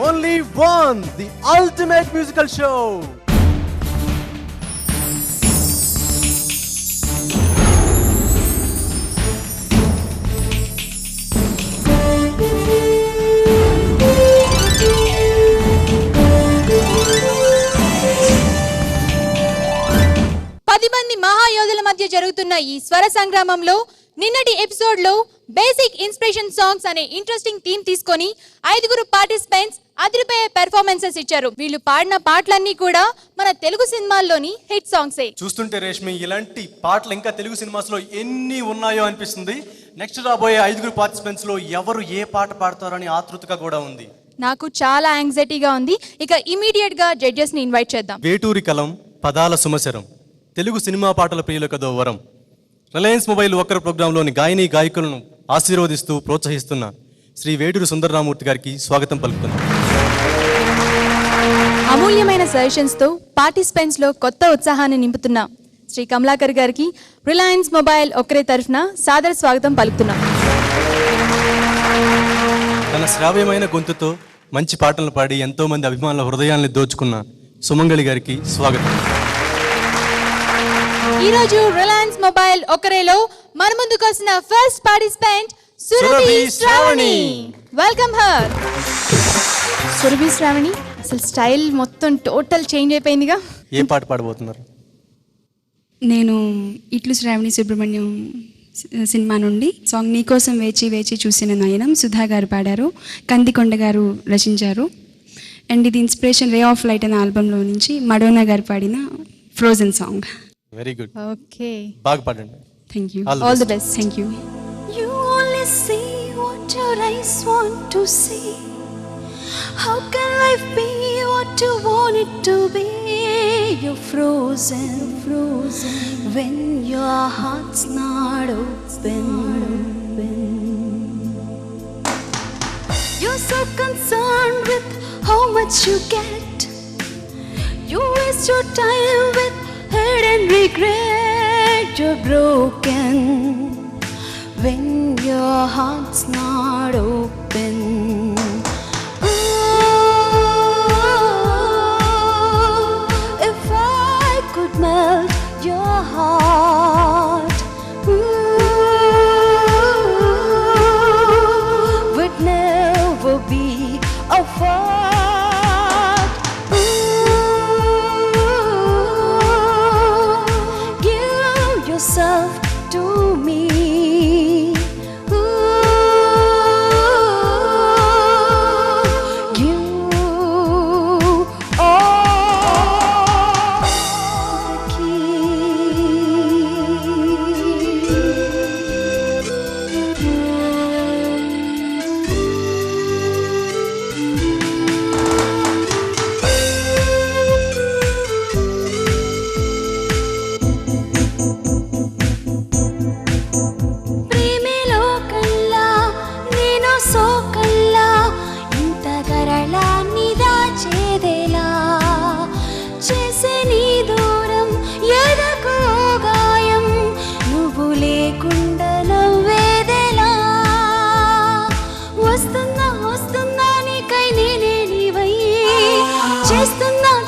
Only one, the ultimate musical show. మంది మహాయోధుల మధ్య జరుగుతున్న ఈ స్వర సంగ్రామంలో నిన్నటి ఎపిసోడ్ లో బేసిక్ ఇన్స్పిరేషన్ సాంగ్స్ అనే ఇంట్రెస్టింగ్ థీమ్ తీసుకొని 5 పార్టిసిపెంట్స్ అదిరిపోయే పెర్ఫార్మెన్సెస్ ఇచ్చారు. వీళ్ళు పాడిన పాటలన్నీ కూడా మన తెలుగు సినిమాల్లోని హిట్ సాంగ్సే. చూస్తుంటే రేష్మి ఇలాంటి పాటలు ఇంకా తెలుగు సినిమాస్ లో ఎన్ని ఉన్నాయో అనిపిస్తుంది. నెక్స్ట్ రాబోయే 5 పార్టిసిపెంట్స్ లో ఎవరు ఏ పాట పాడతారని ఆతృతగా కూడా ఉంది. నాకు చాలా యాంగ్జైటీగా ఉంది. ఇక ఇమీడియట్ గా జడ్జెస్ ని ఇన్వైట్ చేద్దాం. వేటూరి కలం పదాల సుమశరం, తెలుగు సినిమా పాటల ప్రియులకదో వరం. రిలయన్స్ మొబైల్ ఒక్కరు ప్రోగ్రాంలోని గాయని గాయకులను ఆశీర్వదిస్తూ ప్రోత్సహిస్తున్న శ్రీ వేటూరి సుందరరామూర్తి గారికి స్వాగతం పలుకుతున్నాం. అమూల్యమైన సజెషన్స్ తో పార్టిసిపెంట్స్ లో కొత్త ఉత్సాహాన్ని నింపుతున్న శ్రీ కమలాకర్ గారికి రిలయన్స్ మొబైల్ ఒక్కరే తరఫున సాదర స్వాగతం పలుకుతున్నాం. తన శ్రావ్యమైన గొంతుతో మంచి పాటలు పాడి ఎంతో మంది అభిమానుల హృదయాల్ని దోచుకున్న సుమంగళి గారికి స్వాగతం. ఈ రోజు రిలయన్స్ మొబైల్ ఒక్కరేలో మన ముందుకు వచ్చిన first participant Surabhi Shravani. Welcome her. Surabhi Shravani, అసలు స్టైల్ మొత్తం టోటల్ చేంజ్ అయిపోయిందిగా. ఏ పాట పాడబోతున్నారు? నేను ఇట్లు శ్రావణి సుబ్రహ్మణ్యం సినిమా నుండి సాంగ్ నీకోసం వేచి వేచి చూసిన నయనం సుధా గారు పాడారు, కందికొండ గారు రచించారు. అండ్ ఇది ఇన్స్పిరేషన్ రే ఆఫ్ లైట్ అనే ఆల్బంలో నుంచి మడోనా గారు పాడిన frozen song. Very good. Okay, బాగా పాడండి. Thank you. All the best. Thank you. You only see what your eyes want to see. How can life be what you want it to be? You're frozen, frozen when your heart's not open. You're so concerned with how much you get. You waste your time with hurt and regret. You're broken when your heart's not open. Oh, if I could melt your heart, would never be a fight. Give yourself to me.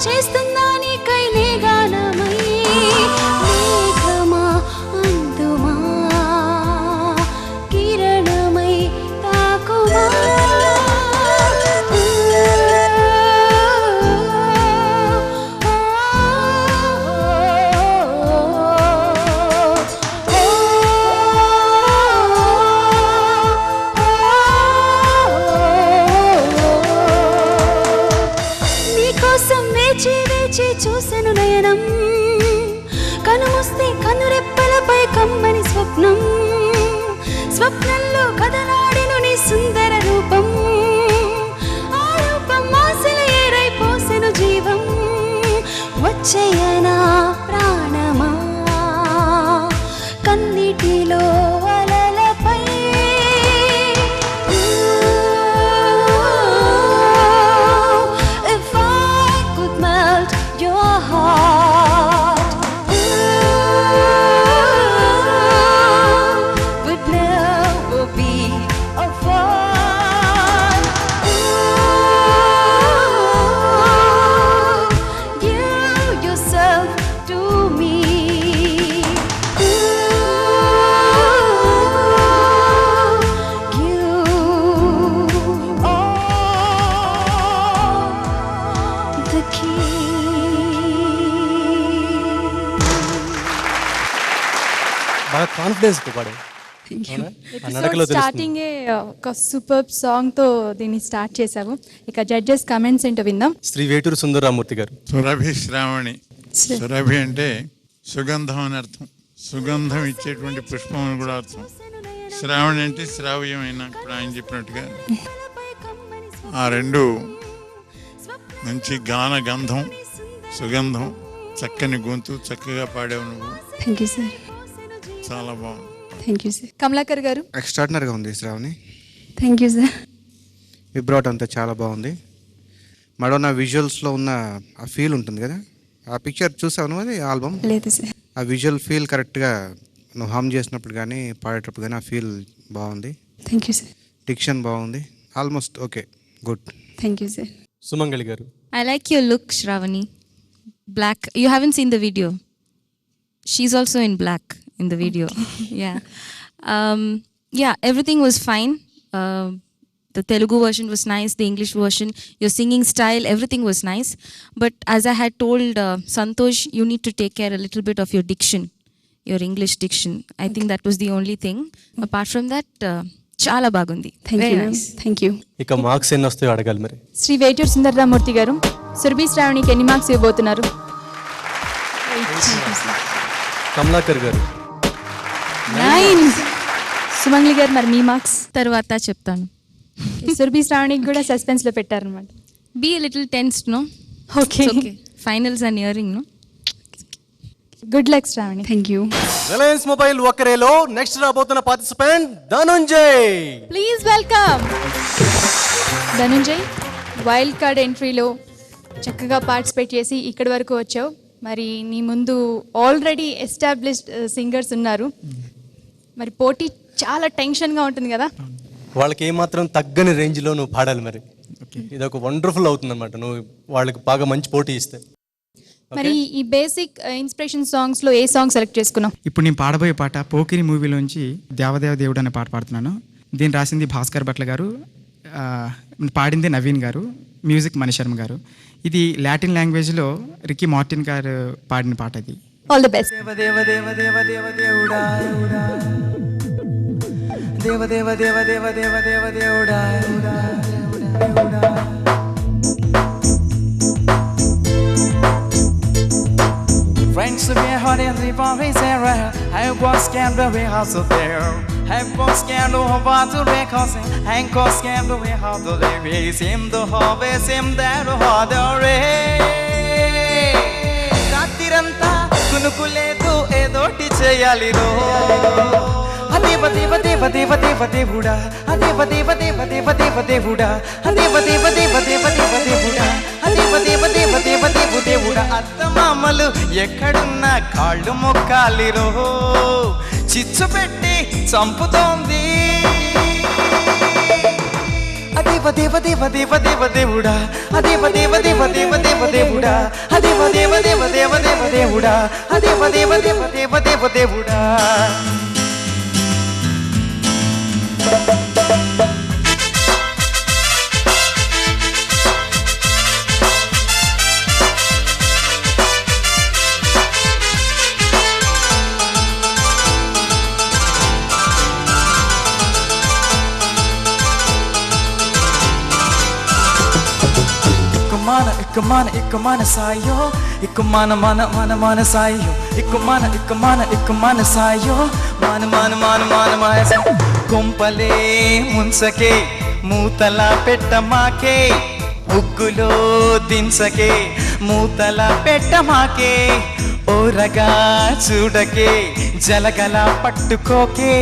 చేస్తున్నా నీకై నే గానమై. మేఘమా అందుమా కిరణమై తాకుమా. వేచి వేచి చూసెను నయనం, కనుమూస్తే కనురెప్పలపై కమ్మని స్వప్నం. స్వప్నంలో కదలాడెను నీ సుందర రూపం. ఆ రూపం ఆశలు ఏరైపోసెను జీవం. వచ్చేయనా ప్రాణమా కన్నిటిలో అలలపై. Your heart would never be a fight. Confidence పాడే నడకలో తెలుస్తుంది. స్టార్టింగే ఒక సూపర్ సాంగ్ తో దీన్ని స్టార్ట్ చేసావు. ఇక జడ్జెస్ కమెంట్స్ ఏంటో విందాం. శ్రీ వేటూరు సుందరరామూర్తి గారు. సురభి శ్రావణి. సురభి అంటే సుగంధం అని అర్థం. సుగంధం ఇచ్చేటువంటి పుష్పం అని కూడా అర్థం. శ్రావణి అంటే శ్రావ్యమైన, ఇప్పుడు ఆయన చెప్పినట్టుగా ఆ రెండు మంచి గాన గంధం, సుగంధం, చక్కని గొంతు, చక్కగా పాడావు నువ్వు. Thank you sir. చాలా బాగుంది. Thank you sir. కమలాకర్ గారు. ఎక్స్ట్రాడినరీగా ఉంది Sravani. Thank you sir. Vibrato అంతా చాలా బాగుంది. మడోనా విజువల్స్లో ఉన్న ఆ ఫీల్ ఉంటుంది కదా, ఆ పిక్చర్ చూసావు అది ఆల్బమ్? లేదు సార్. ఆ విజువల్ ఫీల్ కరెక్ట్గా నువ్వు హమ్ చేసినప్పుడు కానీ పాడేటప్పుడు కానీ ఆ ఫీల్ బాగుంది. Thank you sir. డిక్షన్ బాగుంది. Almost okay, good. Thank you sir. Sumangali గారు. I like your look, Shravani. Black. You haven't seen the video. She's also in black in the video. Yeah. Yeah, everything was fine. The Telugu version was nice. The English version, your singing style, everything was nice. But as I had told Santosh, you need to take care a little bit of your diction, your English diction. I think that was the only thing. Apart from that, చాలా బాగుంది. Thank you. Thank you. ఇక marks ఎన్ని వస్తాయో అడగాలి మరి. శ్రీ వేటూరు సుందరరామూర్తి గారు, సురభి శ్రావణికి ఎన్ని marks ఇవ్వబోతున్నారు? కమలాకర్ గారు. 9. సుమంగళి గారు, మరి మీ మార్క్స్? తర్వాత చెప్తాను. సురభి శ్రావణికి కూడా సస్పెన్స్ లో పెట్టారనమాట. Be a little tensed, no? Okay. It's okay. Finals are nearing, no? Good luck Sravani. Thank you. Reliance mobile ఒక్కరేలో నెక్స్ట్ రాబోతున్న participant Dhanunjay. Please welcome Dhanunjay. Wild card ఎంట్రీలో చక్కగా పార్టిసిపేట్ చేసి ఇక్కడి వరకు వచ్చావు. మరి నీ ముందు ఆల్రెడీ ఎస్టాబ్లిష్డ్ సింగర్స్ ఉన్నారు. మరి పోటీ చాలా టెన్షన్గా ఉంటుంది కదా? వాళ్ళకి ఏమాత్రం తగ్గని రేంజ్లో నువ్వు పాడాలి మరి. ఇది ఒక వండర్ఫుల్ అవుతుంది అనమాట నువ్వు వాళ్ళకి బాగా మంచి పోటీ ఇస్తే. మరి ఈ బేసిక్ ఇన్స్పిరేషన్ సాంగ్స్ లో ఏ సాంగ్ సెలెక్ట్ చేసుకున్నావు? ఇప్పుడు నేను పాడబోయే పాట పోకిరి మూవీలోంచి దేవదేవ దేవుడు అనే పాట పాడుతున్నాను. దీన్ని రాసింది భాస్కర్ భట్ల గారు, పాడింది నవీన్ గారు, మ్యూజిక్ మణిశర్మ గారు. ఇది లాటిన్ లాంగ్వేజ్లో రికీ మార్టిన్ గారు పాడిన పాట. ఇది ఆల్ ది బెస్ట్. దేవ దేవ దేవ దేవ దేవ దేవుడా, దేవ దేవ దేవ దేవ దేవ దేవ దేవుడా. Friends to be hot and the boys are I was scammed away house of there. I was scammed over to records and cost scammed away how to live. Him the harvest him that hard రాత్రిరంతా కునుకులేదు ఏదోటి చేయాలిరో. అదేవ దేవ దేవ దేవ దేవ దేవుడా, అదేవ దేవ దేవ దేవ దేవ దేవుడా, అదేవ దేవ దేవ దేవ దేవ దేవుడా, అదేవ దేవ దేవ దేవ దేవ దేవుడా. అత్తమామలు ఎక్కడున్నా కాళ్ళు మొక్కాలిరో, చిచ్చు పెట్టి చంపుతోంది. అదేవ దేవ దేవ దేవ దేవ దేవుడా, అదేవ దేవ దేవ దేవ దేవ దేవుడా, అదేవ దేవ దేవ దేవ దేవ దేవుడా, అదేవ దేవ దేవ దేవ దేవ దేవుడా. ఇక్కుమాన సాయో, ఇక్కుమాన మన మన మన సాయో, ఇక్కుమాన సాయో, మన మన మన మన మాయ. కొంపలే ముంచకే మూతలా పెట్టమాకే, ఉగ్గులో దించకే మూతలా పెట్టమాకే. ఓరగా చూడకే జలగల పట్టుకోకే,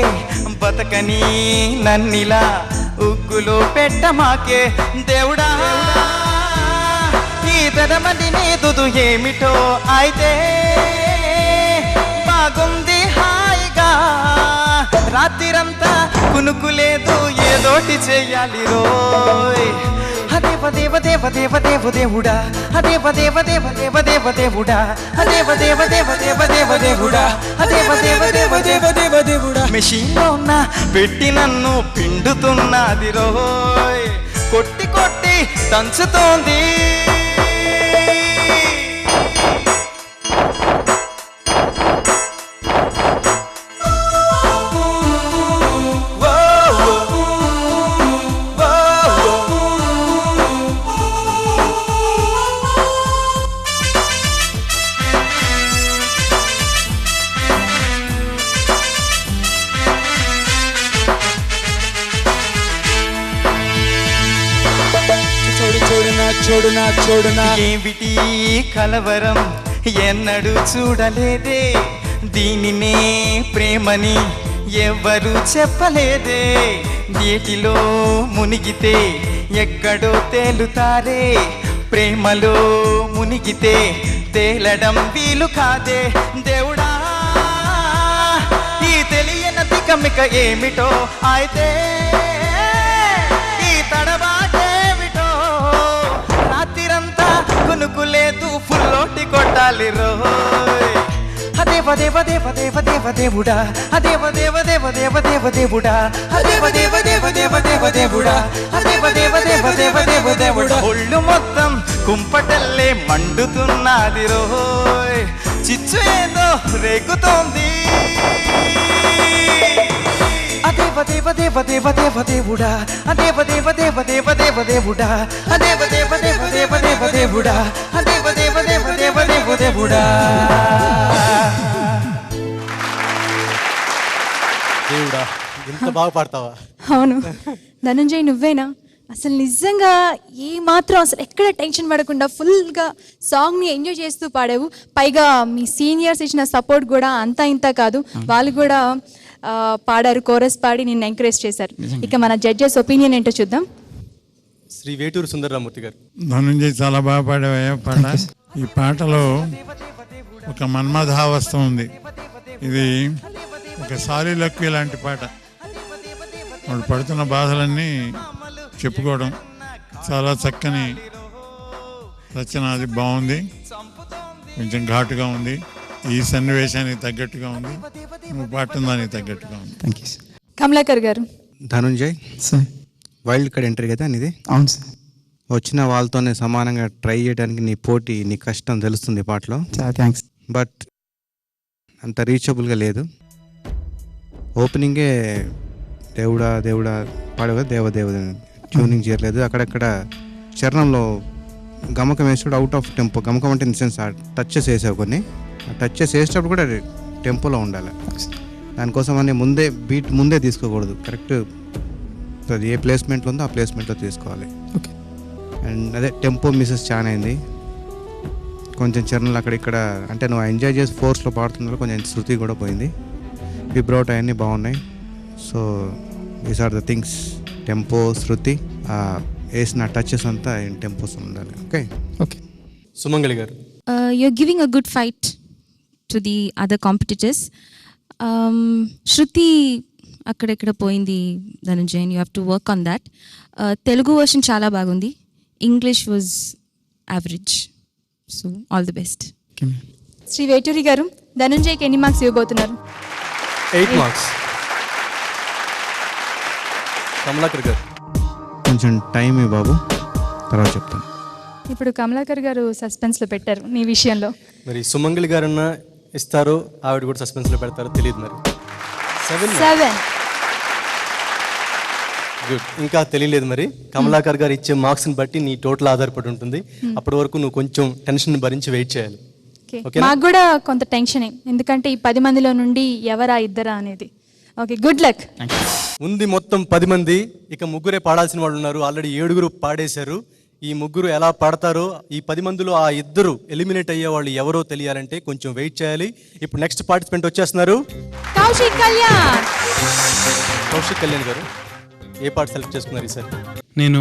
బతకని నన్నిలా ఉగ్గులో పెట్టమాకే. దేవుడా ఈ తరమది నీదు ఏమిటో అయితే బాగుంది హాయిగా. రాత్రిరంతా కునుకులేదు ఏదోటి చెయ్యాలి రోయ్. అదేవ దేవ దేవ దేవ దేవ దేవుడా, అదేవ దేవ దేవ దేవ దేవ దేవుడా, అదేవ దేవ దేవ దేవ దేవ దేవుడా, అదేవ దేవ దేవ దేవ దేవ దేవుడా. మెషిన్లో ఉన్న పెట్టి నన్ను పిండుతున్నది రోయ్, కొట్టి కొట్టి దంచుతోంది. చోడునా ఏమిటి కలవరం ఎన్నడూ చూడలేదే దీనినే ప్రేమని ఎవ్వరూ చెప్పలేదే నీటిలో మునిగితే ఎక్కడో తేలుతారే ప్రేమలో మునిగితే తేలడం వీలు కాదే దేవుడా ఈ తెలియని తికమిక ఏమిటో అయితే ఈ తడబాటేమిటో రాత్రిరంతా కునుకులేదు ఫుల్లోటి కొట్టాలి రోయ్ అదేవ దేవ దేవ దేవ దేవ దేవుడా అదేవ దేవ దేవ దేవ దేవ దేవుడా అదేవ దేవ దేవ దేవ దేవ దేవుడా అదేవ దేవ దేవ దేవ దేవ దేవుడా ఒళ్ళు మొత్తం కుంపటల్లే మండుతున్నది రోయ్ చిచ్చు ఏదో రేగుతోంది అదేవ దేవ దేవ దేవ దేవ దేవుడా అదేవ దేవ దేవ దేవ దేవ దేవుడా అదేవ దేవ దేవ దేవ దేవ దేవుడా అదేవ దేవ దేవ దేవ దేవ దేవుడా దేవుడా ఎంత బాగా పాడతావా. అవును ధనంజయ్ నువ్వేనా అసలు నిజంగా ఏ మాత్రం అసలు ఎక్కడ టెన్షన్ పడకుండా ఫుల్గా సాంగ్ని ఎంజాయ్ చేస్తూ పాడావు. పైగా మీ సీనియర్స్ ఇచ్చిన సపోర్ట్ కూడా అంతా ఇంత కాదు, వాళ్ళు కూడా పాడారు, కోరస్ పాడి నిన్ను ఎంకరేజ్ చేశారు. ఇక మన జడ్జెస్ ఒపీనియన్ ఏంటో చూద్దాం. శ్రీ వేటూరు సుందరరామూర్తి గారు. ధనంజయ్ చాలా బాగా పాడావయ్యా పాట. ఈ పాటలో ఒక మన్మథావస్థ ఉంది. ఇది ఒక సాలిలక్వి లాంటి పాట. వాళ్ళు పడుతున్న బాధలన్నీ చెప్పుకోవడం చాలా చక్కని రచన. అది బాగుంది, కొంచెం ఘాటుగా ఉంది, ఈ సన్నివేశానికి తగ్గట్టుగా ఉంది, నువ్వు పాడిన దానికి తగ్గట్టుగా ఉంది. Thank you sir. కమలాకర్ గారు. Dhanunjay sir wild card entry కదా నీది. అవును సార్. వచ్చిన వాళ్ళతోనే సమానంగా ట్రై చేయడానికి నీ పోటీ, నీ కష్టం తెలుస్తుంది పాటలో. చాలా థ్యాంక్స్. బట్ అంత రీచబుల్గా లేదు. ఓపెనింగే దేవుడా దేవుడా పాడగా దేవదేవ ట్యూనింగ్ చేయలేదు. అక్కడక్కడ చరణంలో గమకం వేసాడు, అవుట్ ఆఫ్ టెంపో. గమకం అంటే ఇన్ సెన్స్ టచెస్ వేసావు కొన్ని. ఆ టచెస్ వేసేటప్పుడు కూడా టెంపోలో ఉండాలి. దానికోసం అని బీట్ ముందే తీసుకోకూడదు. కరెక్ట్ అది ఏ ప్లేస్మెంట్లో ఉందో ఆ ప్లేస్మెంట్లో తీసుకోవాలి. ఓకే. అండ్ అదే టెంపో మిస్సెస్ చాలా అయింది. కొంచెం చరణాలు అక్కడిక్కడ అంటే నువ్వు ఎంజాయ్ చేసి ఫోర్స్లో పాడుతున్నా కొంచెం శృతి కూడా పోయింది. విబ్రౌట్ అవన్నీ బాగున్నాయి. So these are the things. Tempo, శృతి, వేసిన టచెస్ అంతా టెంపోస్ ఉండాలి. Okay okay. సుమంగళి గారు. You're giving a good fight to the other competitors. Shruti అక్కడెక్కడ పోయింది Dhananjay, you have to work on that. Telugu version చాలా బాగుంది, English was average. So all the best. Shri Veturi garu, ధనంజయ్కి ఎన్ని మార్క్స్ ఇవ్వబోతున్నారు? 8 మార్క్స్. కమలాకర్ గారు. కొంచెం టైం బాబు, తర్వాత చెప్తాను. ఇప్పుడు కమలాకర్ గారు సస్పెన్స్లో పెట్టారు నీ విషయంలో. మరి సుమంగళి గారన్నా ఇస్తారో ఆవిడ కూడా సస్పెన్స్లో పెడతారో తెలియదు. మరి 7. గుడ్. ఇంకా తెలియలేదు. మరి కమలాకర్ గారు ఇచ్చే మార్క్స్ని బట్టి నీ టోటల్ ఆధారపడి ఉంటుంది. అప్పటి వరకు నువ్వు కొంచెం టెన్షన్ భరించి వెయిట్ చేయాలి. మాకు కూడా కొంత టెన్షనే, ఎందుకంటే ఈ 10 మందిలో నుండి ఎవరా ఇద్దరా అనేది. Okay, good luck. ఉంది మొత్తం 10 మంది. ఇక ముగ్గురే పాడాల్సిన వాళ్ళు ఉన్నారు. ఆల్రెడీ 7 పాడేశారు. ఈ ముగ్గురు ఎలా పాడతారో, ఈ 10 మందిలో ఆ ఇద్దరు ఎలిమినేట్ అయ్యే వాళ్ళు ఎవరో తెలియాలంటే కొంచెం వెయిట్ చేయాలి. ఇప్పుడు నెక్స్ట్ పార్టిసిపెంట్ వచ్చేస్తున్నారు, కౌశిక్ కళ్యాణ్. కౌశిక్ కళ్యాణ్ గారు ఏ పాట సెలెక్ట్ చేసుకున్నారు ఈసారి? నేను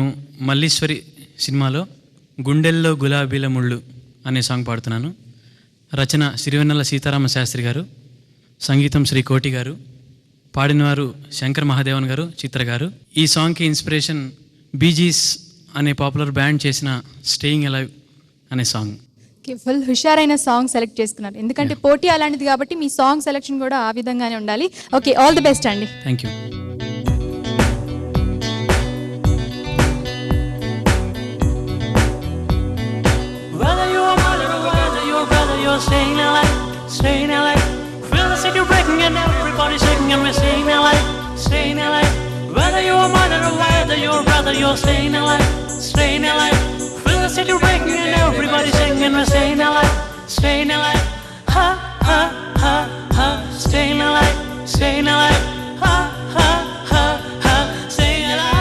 మల్లీశ్వరి సినిమాలో గుండెల్లో గులాబీల ముళ్ళు అనే సాంగ్ పాడుతున్నాను. రచన సిరివెన్నెల సీతారామ శాస్త్రి గారు, సంగీతం శ్రీ కోటి గారు, పాడినవారు శంకర్ మహాదేవన్ గారు, చిత్ర గారు. ఈ సాంగ్కి ఇన్స్పిరేషన్ బీజీస్ అనే పాపులర్ బ్యాండ్ చేసిన స్టేయింగ్ అలైవ్ అనే సాంగ్. ఫుల్ హుషారైన సాంగ్ సెలెక్ట్ చేసుకున్నారు, ఎందుకంటే పోటీ అలాంటిది కాబట్టి మీ సాంగ్ సెలెక్షన్ కూడా ఆ విధంగానే ఉండాలి. ఓకే, ఆల్ ది బెస్ట్ అండి. Thank you. Staying alive, feel the city breaking and everybody shaking and we're staying alive, staying alive. Whether you're a mother or whether you're a brother, you're staying alive, staying alive. Feel the city breaking and everybody shaking and we're staying alive, staying alive. Ha ha ha ha, staying alive, staying alive. Ha ha ha ha, staying alive.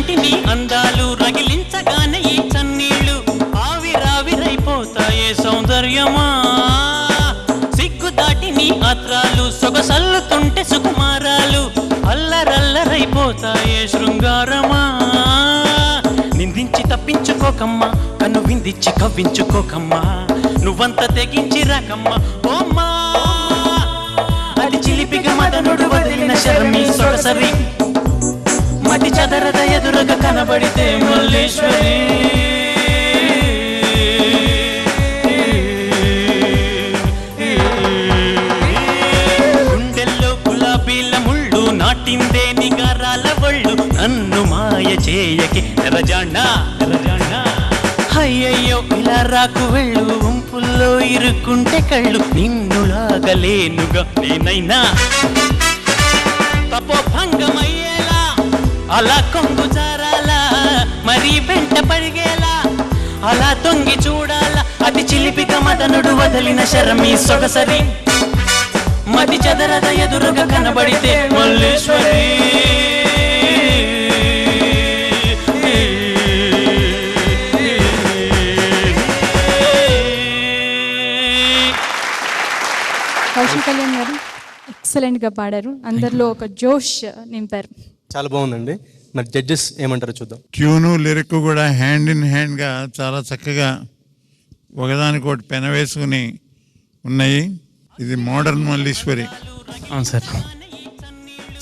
దాటి నీ అందాలు రగిలించగానే ఈ చన్నీళ్ళు ఆవిరావిరైపోతాయే సౌందర్యమా సిగ్గు దాటి నీ ఆత్రాలు సొగసల్లుతుంటే సుకుమారాలు అల్లరల్లరైపోతాయే శృంగారమా నిందించి తప్పించుకోకమ్మా కన్ను విందించి కవ్వించుకోకమ్మా నువ్వంత తెగించి రాకమ్మా ఓమ్మా అది చిలిపిగా మదనుడు వదిలిన శర్మి సొగసరి మతి చదరద ఎదురుగా కనబడితే మల్లేశ్వరి గుండెల్లో గులాబీల ముళ్ళు నాటిందే నిగారాల ఒళ్ళు నన్ను మాయ చేయకి ఎరజాండా అయ్యయ్యో ఇలా రాకు వెళ్ళు వంపుల్లో ఇరుక్కుంటే కళ్ళు నిన్ను లాగలేనుగా నేనైనా తపోభంగమయ్యేలా అలా కొంగు జారాలా మరీ వెంట పరిగేలా అలా తొంగి చూడాలా అది చిలిపిక మదనుడు వదిలిన శరమి సొగసరి మతి చదరద ఎదురుగా కనబడితే మల్లేశ్వరి కౌశిక్ కళ్యాణ్ గారు ఎక్సలెంట్గా పాడారు, అందరిలో ఒక జోష్ నింపారు. చాలా బాగుందండి. మరి జడ్జెస్ ఏమంటారో చూద్దాం. ట్యూను లిరిక్ కూడా హ్యాండ్ ఇన్ హ్యాండ్గా చాలా చక్కగా ఒకదానికొకటి పెన వేసుకుని ఉన్నాయి. ఇది మోడర్న్ మల్లీశ్వరి. అవును సార్,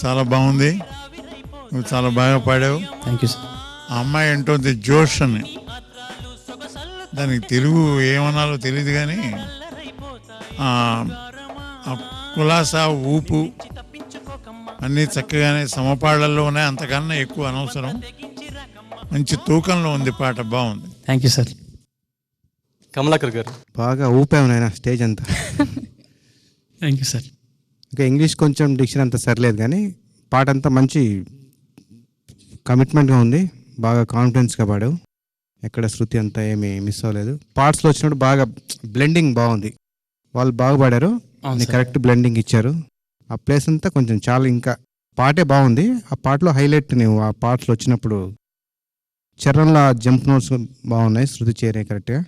చాలా బాగుంది, నువ్వు చాలా బాగా పాడావు. Thank you sir. ఆ అమ్మాయి అంటుంది జోష్ అని, దానికి తెలుగు ఏమనాలో తెలియదు కానీ ఆ కులాసా ఊపు అన్నీ చక్కగానే సమపాళ్లలో ఉన్నాయి, అంతకన్నా ఎక్కువ అనవసరం. మంచి తూకంలో ఉంది పాట, బాగుంది. Thank you sir. కమలాకర్ గారు బాగా ఊపామునైనా స్టేజ్ అంతా. Thank you sir. ఇంకా ఇంగ్లీష్ కొంచెం డిక్షన్ అంత సరిలేదు కానీ పాట అంతా మంచి కమిట్మెంట్గా ఉంది, బాగా కాన్ఫిడెన్స్గా పాడావు, ఎక్కడ శృతి అంతా ఏమీ మిస్ అవ్వలేదు. పార్ట్స్లో వచ్చినప్పుడు బాగా బ్లెండింగ్ బాగుంది, వాళ్ళు బాగా పాడారు, కరెక్ట్ బ్లెండింగ్ ఇచ్చారు. ఆ ప్లేస్ అంతా కొంచెం చాలా ఇంకా పాటే బాగుంది. ఆ పాటలో హైలైట్ నువ్వు ఆ పార్ట్స్లో వచ్చినప్పుడు చరణంలో జంప్ నోట్స్ బాగున్నాయి, శృతి చేరే కరెక్ట్గా,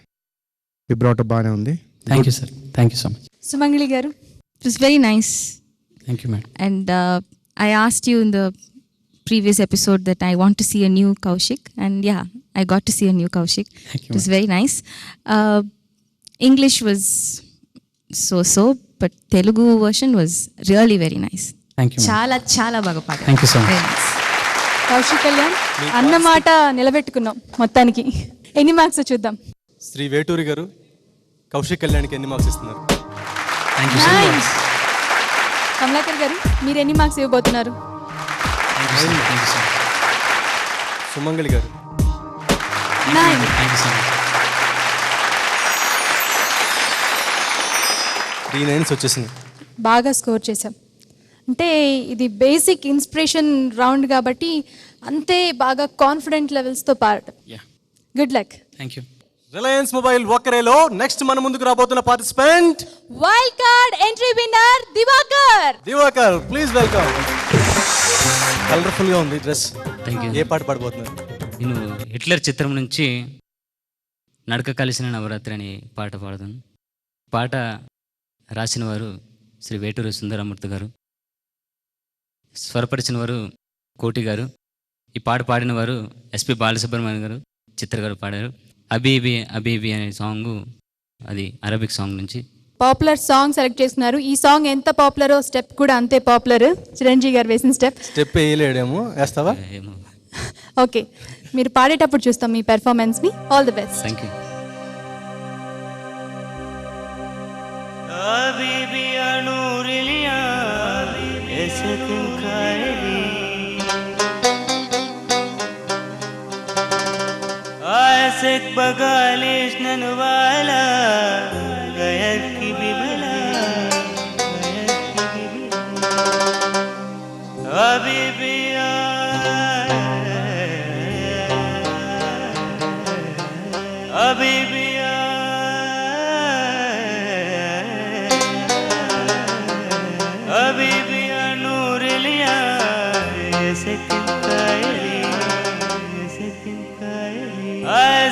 విబ్రాటో బాగానే ఉంది. Thank you sir. Thank you so much. Sumangali గారు. It was very nice. Thank you, madam. And I asked you in the previous episode that I want to see a new Kaushik, and yeah, I got to see a new Kaushik. Thank you, it was very nice. English was so, but Telugu version was really very nice. Thank you, madam. Chala baga paadaru. Thank you so much. Very nice. Kaushik Kalyan అన్నమాట నిలబెట్టుకున్నాం మొత్తానికి. ఎన్ని marks చూద్దాం. శ్రీ వేటూరి గారు కౌశిక్ కళ్యాణ్కి ఎన్ని marks ఇస్తున్నారు? Thank you so much. Kamalakar గారు మీరు ఎన్ని మార్క్స్ ఇవ్వబోతున్నారు? Thank you, sir. Thank you so much. సుమంగళి గారు 9. Thank you so much. 3 9s వచ్చేసింది. బాగా స్కోర్ చేశాం. అంటే ఇది బేసిక్ ఇన్స్పిరేషన్ రౌండ్ కాబట్టి అంతే బాగా కాన్ఫిడెంట్ లెవెల్స్తో పాడటం. Yeah. Good luck. Thank you. Reliance mobile ఒక్కరేలో నెక్స్ట్ మన ముందుకు రాబోతున్న participant wild card entry winner Divakar. Please welcome. Colourful గా ఉంది డ్రెస్. Thank you. ఏ పాట పాడబోతున్నారు? నేను హిట్లర్ చిత్రం నుంచి నడక కలిసిన నవరాత్రి అనే పాట పాడుతాను. పాట రాసిన వారు శ్రీ వేటూరి సుందరమూర్తి గారు, స్వరపరిచిన వారు కోటి గారు, ఈ పాట పాడిన వారు ఎస్పి బాలసుబ్రహ్మణ్యం గారు, చిత్ర గారు పాడారు. అబీబీ అబీబీ అనే సాంగ్, అది అరబిక్ సాంగ్ నుంచి పాపులర్ సాంగ్ సెలెక్ట్ చేస్తున్నారు. ఈ సాంగ్ ఎంత పాపులరో స్టెప్ కూడా అంతే పాపులర్. చిరంజీవి గారు వేసిన స్టెప్ వేయలేడేమో, వేస్తావా? ఏమో. ఓకే, మీరు పాడేటప్పుడు చూస్తాం మీ పెర్ఫార్మెన్స్ ని. All the best. Thank you. Habibi anuriliya esakin khairi aisek bagalish nanwala gayat ki bibla habibi habibi Habibi anur liya, ऐसे कितायली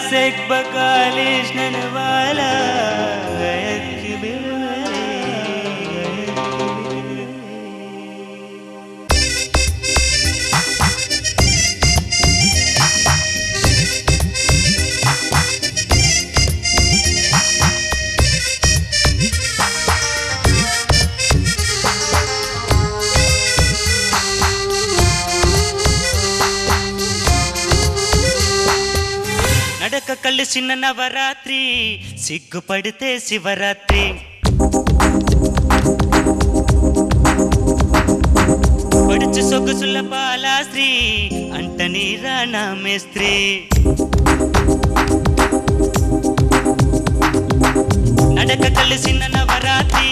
से एक बकालिश ननवाला गयक बिलवले నడక కలిసిన నవరాత్రి సిగ్గుపడితే శివరాత్రి పడుచు సొగసుల బాలాశ్రీ అంటని రానా మేస్త్రి నడక కలిసిన నవరాత్రి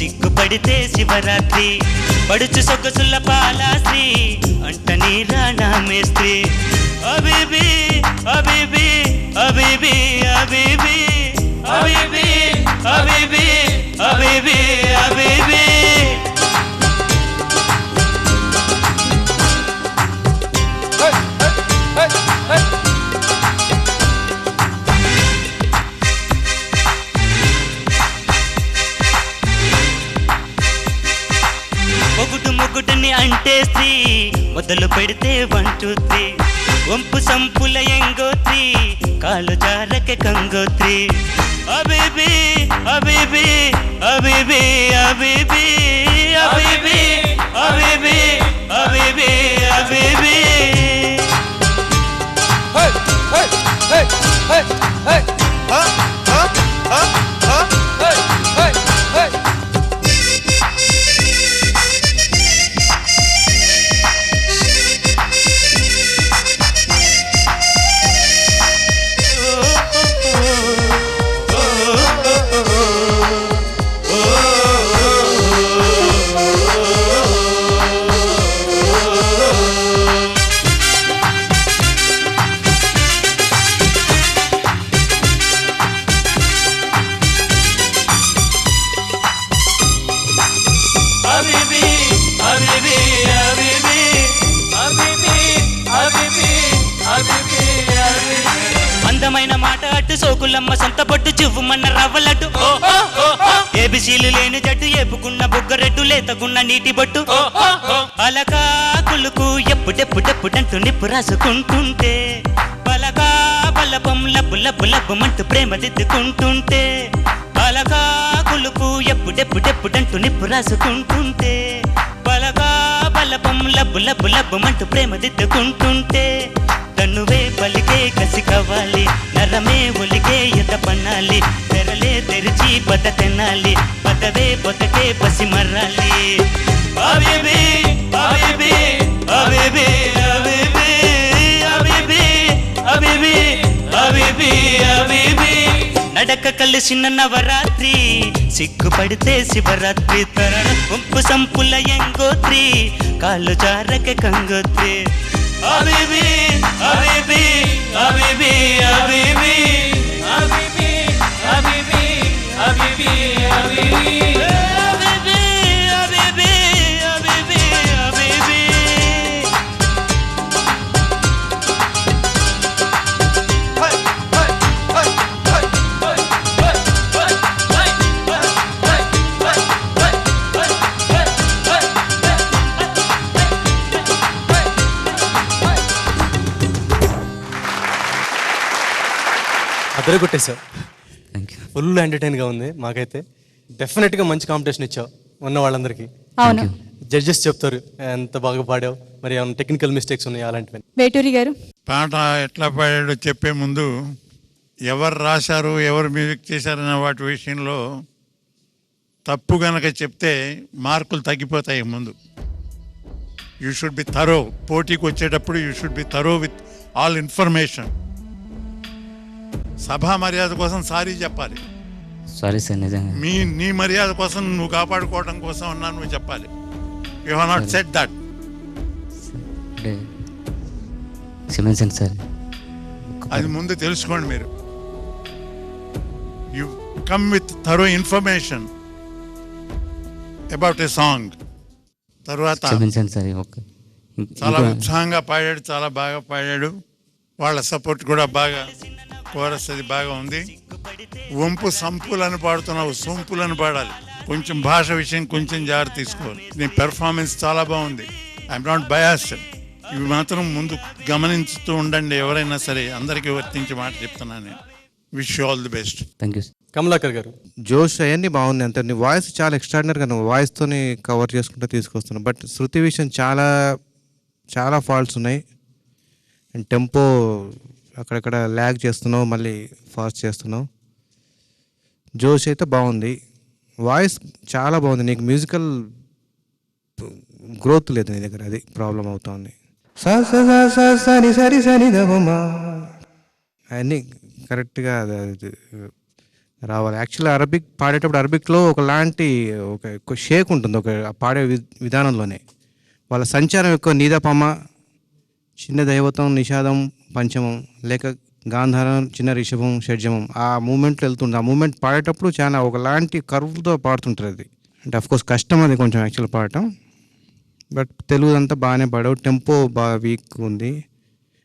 సిగ్గుపడితే శివరాత్రి పడుచు సొగసుల బాలాశ్రీ అంటని రానా మేస్త్రి అబీబీ అబీబీ అబీబీ అబీబీ అబీబీ అబీబీ అబీబీ అబీబీ మొగుడు మొగుడుని అంటే స్త్రీ మొదలు పెడితే 1 2 3 వంపు సంపుల ఎంగోత్రి కాలు జారకే కంగోత్రి అబీబీ అబీబీ అబీబీ అబీబీ అబీబీ అబీబీ అబీబీ అబీబీ హే హే హే హే హే హా హా హా హా హే హే హే అందమైన మాట అట్టు సోకులమ్మ సంత పట్టు చివ్వుమన్న రవ్వలట్టు ఏబిసీలు లేని జట్టు ఏపుకున్న బొగ్గరెట్టు లేతకున్న నీటి బొట్టు అలకా కులుకు ఎప్పుడెప్పుడెప్పుడంటూ నిప్పు రాసుకుంటుంటే పలకా బలపం లబ్బు లబ్బు లబ్బుమంటూ ప్రేమ దిద్దుకుంటుంటే అలకా కులుకు ఎప్పుడెప్పుడెప్పుడంటూ నిప్పు రాసుకుంటుంటే పలకా బలపం లబ్బు లబ్బు లబ్బుమంటూ ప్రేమ దిద్దుకుంటుంటే తన్నువే పలికే కసి కవ్వాలి నరమే ఒలిగే ఎద పన్నాలి తెరలే తెరిచి బత తెనాలి బతవే బతకే పసి మర్రాలి అబీబీ అబీబీ అబీబీ అబీబీ అబీబీ అబీబీ అబీబీ అబీబీ నడక కలిసిన నవరాత్రి సిగ్గుపడితే శివరాత్రి తరణ వంపు సంపుల ఎంగోత్రి కాళ్ళు జారకే కంగోత్రి అబీబీ అబీబీ అబీబీ అబీబీ అబీబీ అబీబీ అబీబీ అబీబీ అబీబీ అబీబీ అబీబీ అబీబీ అదరగొట్టేశావు. ఫుల్ ఎంటర్టైన్గా ఉంది మాకైతే. డెఫినెట్గా మంచి కాంపిటీషన్ ఇచ్చావు ఉన్న వాళ్ళందరికీ. అవును. జడ్జెస్ చెప్తారు ఎంత బాగా పాడావు, మరి ఏమైనా టెక్నికల్ మిస్టేక్స్ ఉన్నాయి అలాంటివి. వేటూరి గారు పాట ఎట్లా పాడాడో చెప్పే ముందు ఎవరు రాశారు ఎవరు మ్యూజిక్ చేశారన్న వాటి విషయంలో తప్పు కనుక చెప్తే మార్కులు తగ్గిపోతాయి. ముందు యూ షుడ్ బి థరో. పోటీకి వచ్చేటప్పుడు you should be thorough with all information. సభా మర్యాద కోసం సారీ చెప్పాలి. సారీ సార్, నిజంగా నీ మర్యాద కోసం నువ్వు కాపాడుకోవడం కోసం అన్నా నువ్వు చెప్పాలి. You have not said that. క్షమించండి సార్. అది ముందు తెలుసుకోండి మీరు. You come with thorough information about a song. తర్వాత క్షమించండి సార్. చాలా ఉత్సాహంగా పాడాడు, చాలా బాగా పాడాడు. వాళ్ళ సపోర్ట్ కూడా బాగా కోరస్ అది బాగా ఉంది. వంపు సంపులను పాడుతున్నావు, సొంపులను పాడాలి. కొంచెం భాష విషయం కొంచెం జాగ్రత్త తీసుకోవాలి. నీ పెర్ఫార్మెన్స్ చాలా బాగుంది. I'm not biased. ఇవి మాత్రం ముందు గమనించుతూ ఉండండి. ఎవరైనా సరే అందరికీ వర్తించే మాట చెప్తున్నాను నేను. Wish you all the best. Thank you. Kamalakar గారు. జోష్ అవన్నీ బాగుంది. అంతే నీ వాయిస్ చాలా ఎక్స్ట్రాడినరీగా నువ్వు వాయిస్తోని కవర్ చేసుకుంటూ తీసుకొస్తున్నావు. బట్ శృతి విషయం చాలా చాలా ఫాల్ట్స్ ఉన్నాయి. అండ్ టెంపో అక్కడక్కడ ల్యాగ్ చేస్తున్నావు, మళ్ళీ ఫాస్ట్ చేస్తున్నావు. జోష్ అయితే బాగుంది, వాయిస్ చాలా బాగుంది. నీకు మ్యూజికల్ గ్రోత్ లేదు నీ దగ్గర, అది ప్రాబ్లం అవుతుంది. సని సరి సని దమా అవన్నీ కరెక్ట్గా రావాలి. యాక్చువల్లీ అరబిక్ పాడేటప్పుడు అరబిక్లో ఒకలాంటి ఒక షేక్ ఉంటుంది ఒక పాడే విధానంలోనే. వాళ్ళ సంచారం ఎక్కువ నీదపమ, చిన్న దైవతం, నిషాదం పంచమం, లేక గాంధారం, చిన్న రిషభం, షడ్జమం, ఆ మూమెంట్లో వెళ్తుంది. ఆ మూమెంట్ పాడేటప్పుడు చాలా ఒకలాంటి కర్వ్తో పాడుతుంటారు. అది అంటే అఫ్కోర్స్ కష్టం అది కొంచెం యాక్చువల్ పాడటం. బట్ తెలుగు అంతా బాగానే పాడావు. టెంపో బాగా వీక్ ఉంది.